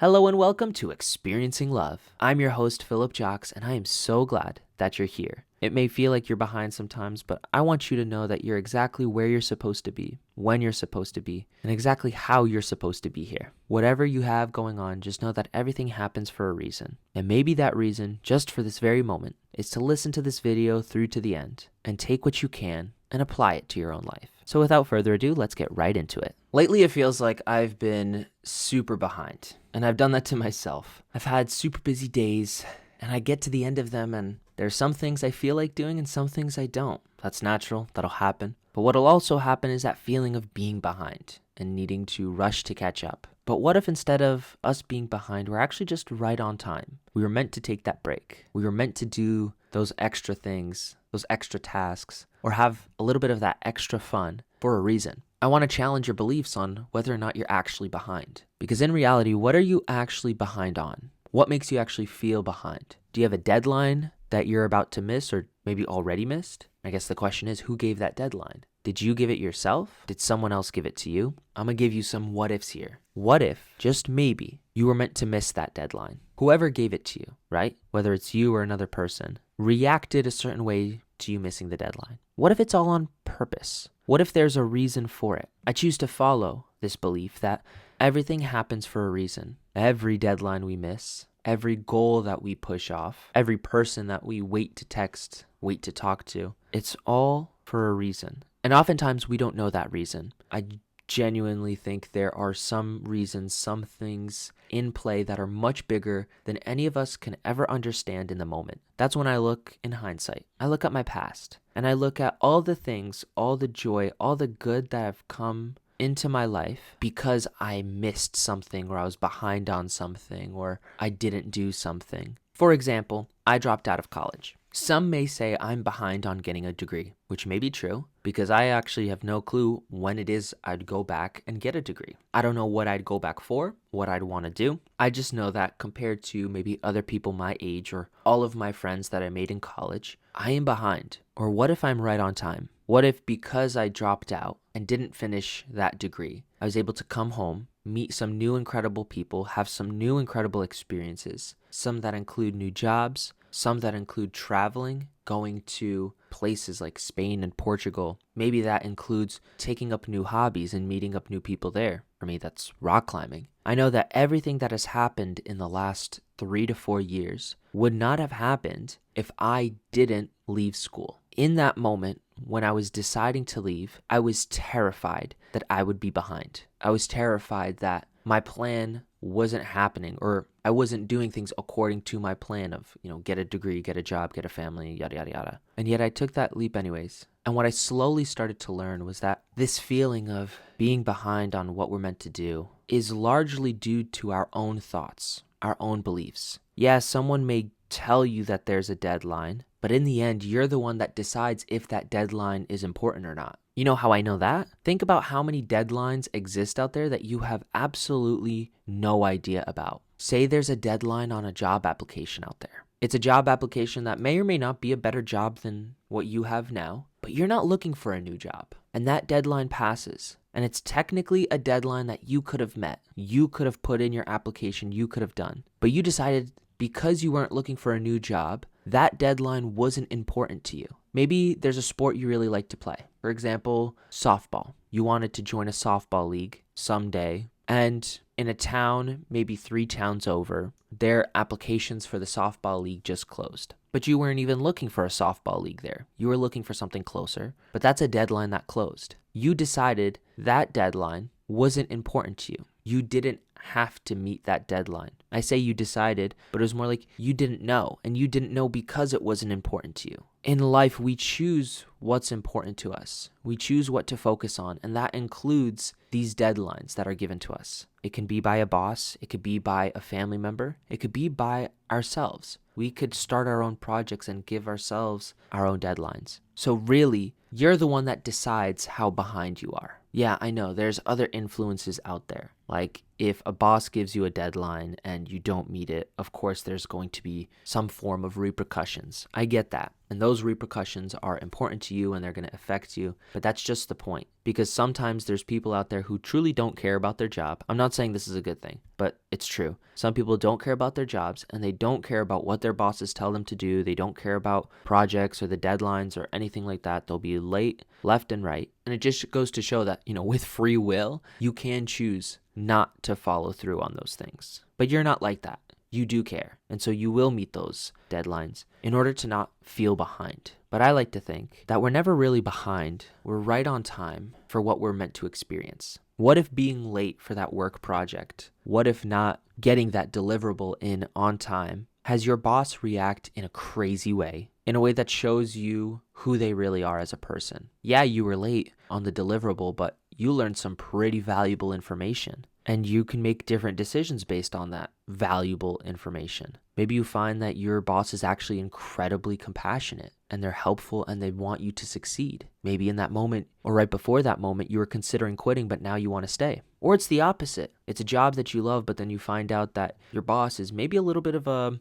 Hello and welcome to Experiencing Love. I'm your host, Philip Jocks, and I am so glad that you're here. It may feel like you're behind sometimes, but I want you to know that you're exactly where you're supposed to be, when you're supposed to be, and exactly how you're supposed to be here. Whatever you have going on, just know that everything happens for a reason. And maybe that reason, just for this very moment, is to listen to this video through to the end and take what you can and apply it to your own life. So without further ado, let's get right into it. Lately, it feels like I've been super behind, and I've done that to myself. I've had super busy days, and I get to the end of them, and there's some things I feel like doing and some things I don't. That's natural, that'll happen. But what'll also happen is that feeling of being behind and needing to rush to catch up. But what if instead of us being behind, we're actually just right on time? We were meant to take that break. We were meant to do those extra things, those extra tasks, or have a little bit of that extra fun for a reason. I want to challenge your beliefs on whether or not you're actually behind. Because in reality, what are you actually behind on? What makes you actually feel behind? Do you have a deadline that you're about to miss or maybe already missed? I guess the question is, who gave that deadline? Did you give it yourself? Did someone else give it to you? I'm going to give you some what ifs here. What if, just maybe, you were meant to miss that deadline? Whoever gave it to you, right? Whether it's you or another person, reacted a certain way to you missing the deadline. What if it's all on purpose? What if there's a reason for it? I choose to follow this belief that everything happens for a reason. Every deadline we miss, every goal that we push off, every person that we wait to text, wait to talk to, it's all for a reason. And oftentimes we don't know that reason. I genuinely think there are some reasons, some things in play that are much bigger than any of us can ever understand in the moment. That's when I look in hindsight. I look at my past and I look at all the things, all the joy, all the good that have come into my life because I missed something or I was behind on something or I didn't do something. For example, I dropped out of college. Some may say I'm behind on getting a degree, which may be true because I actually have no clue when it is I'd go back and get a degree. I don't know what I'd go back for, what I'd want to do. I just know that compared to maybe other people my age or all of my friends that I made in college, I am behind. Or what if I'm right on time? What if because I dropped out and didn't finish that degree, I was able to come home, meet some new incredible people, have some new incredible experiences, some that include new jobs, some that include traveling, going to places like Spain and Portugal. Maybe that includes taking up new hobbies and meeting up new people there. For me, that's rock climbing. I know that everything that has happened in the last 3 to 4 years would not have happened if I didn't leave school. In that moment, when I was deciding to leave, I was terrified that I would be behind. I was terrified that my plan wasn't happening or I wasn't doing things according to my plan of, get a degree, get a job, get a family, yada, yada, yada. And yet I took that leap anyways. And what I slowly started to learn was that this feeling of being behind on what we're meant to do is largely due to our own thoughts, our own beliefs. Yeah, someone may tell you that there's a deadline, but in the end, you're the one that decides if that deadline is important or not. You know how I know that? Think about how many deadlines exist out there that you have absolutely no idea about. Say there's a deadline on a job application out there. It's a job application that may or may not be a better job than what you have now, but you're not looking for a new job. And that deadline passes. And it's technically a deadline that you could have met. You could have put in your application, you could have done. But you decided because you weren't looking for a new job, that deadline wasn't important to you. Maybe there's a sport you really like to play. For example, softball. You wanted to join a softball league someday, and in a town, maybe 3 towns over, their applications for the softball league just closed. But you weren't even looking for a softball league there. You were looking for something closer, but that's a deadline that closed. You decided that deadline wasn't important to you. You didn't have to meet that deadline. I say you decided, but it was more like you didn't know, and you didn't know because it wasn't important to you. In life, we choose what's important to us. We choose what to focus on, and that includes these deadlines that are given to us. It can be by a boss, it could be by a family member, it could be by ourselves. We could start our own projects and give ourselves our own deadlines. So really, you're the one that decides how behind you are. Yeah, I know there's other influences out there, Like if a boss gives you a deadline and you don't meet it, of course there's going to be some form of repercussions. I get that. And those repercussions are important to you and they're going to affect you. But that's just the point. Because sometimes there's people out there who truly don't care about their job. I'm not saying this is a good thing, but it's true. Some people don't care about their jobs and they don't care about what their bosses tell them to do. They don't care about projects or the deadlines or anything like that. They'll be late, left and right. And it just goes to show that, with free will, you can choose not to follow through on those things. But you're not like that. You do care. And so you will meet those deadlines in order to not feel behind. But I like to think that we're never really behind. We're right on time for what we're meant to experience. What if being late for that work project, what if not getting that deliverable in on time, has your boss react in a crazy way, in a way that shows you who they really are as a person? Yeah, you were late on the deliverable, but you learned some pretty valuable information. And you can make different decisions based on that valuable information. Maybe you find that your boss is actually incredibly compassionate and they're helpful and they want you to succeed. Maybe in that moment or right before that moment, you were considering quitting, but now you want to stay. Or it's the opposite. It's a job that you love, but then you find out that your boss is maybe a little bit of a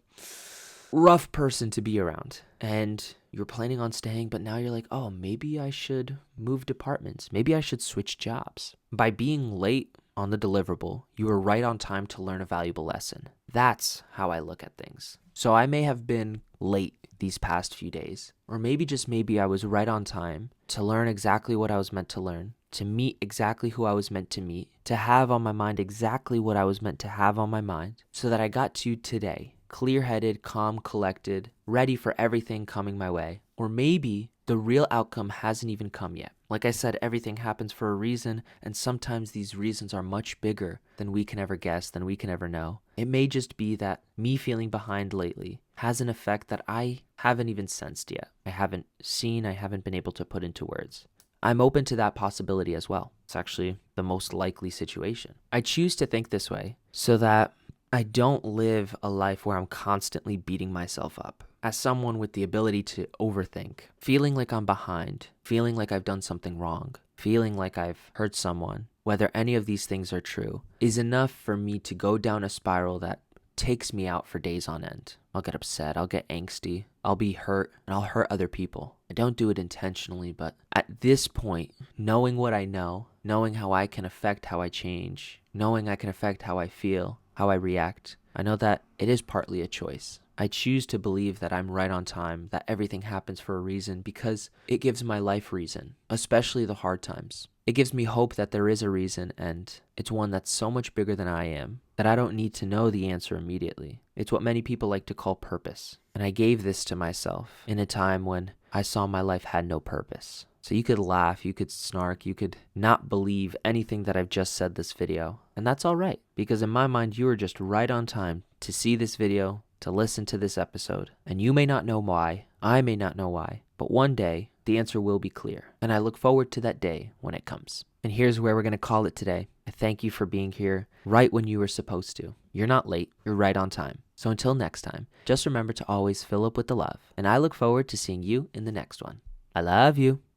rough person to be around. And you're planning on staying, but now you're like, oh, maybe I should move departments. Maybe I should switch jobs. By being late on the deliverable, you were right on time to learn a valuable lesson. That's how I look at things. So I may have been late these past few days, or maybe I was right on time to learn exactly what I was meant to learn, to meet exactly who I was meant to meet, to have on my mind exactly what I was meant to have on my mind, so that I got to today, clear-headed, calm, collected, ready for everything coming my way. Or maybe the real outcome hasn't even come yet. Like I said, everything happens for a reason, and sometimes these reasons are much bigger than we can ever guess, than we can ever know. It may just be that me feeling behind lately has an effect that I haven't even sensed yet. I haven't seen, I haven't been able to put into words. I'm open to that possibility as well. It's actually the most likely situation. I choose to think this way so that I don't live a life where I'm constantly beating myself up. As someone with the ability to overthink, feeling like I'm behind, feeling like I've done something wrong, feeling like I've hurt someone, whether any of these things are true, is enough for me to go down a spiral that takes me out for days on end. I'll get upset, I'll get angsty, I'll be hurt, and I'll hurt other people. I don't do it intentionally, but at this point, knowing what I know, knowing how I can affect how I change, knowing I can affect how I feel, how I react, I know that it is partly a choice. I choose to believe that I'm right on time, that everything happens for a reason, because it gives my life reason, especially the hard times. It gives me hope that there is a reason, and it's one that's so much bigger than I am, that I don't need to know the answer immediately. It's what many people like to call purpose. And I gave this to myself in a time when I saw my life had no purpose. So you could laugh, you could snark, you could not believe anything that I've just said this video. And that's all right, because in my mind, you are just right on time to see this video, to listen to this episode. And you may not know why, I may not know why, but one day the answer will be clear. And I look forward to that day when it comes. And here's where we're going to call it today. I thank you for being here right when you were supposed to. You're not late, you're right on time. So until next time, just remember to always fill up with the love. And I look forward to seeing you in the next one. I love you.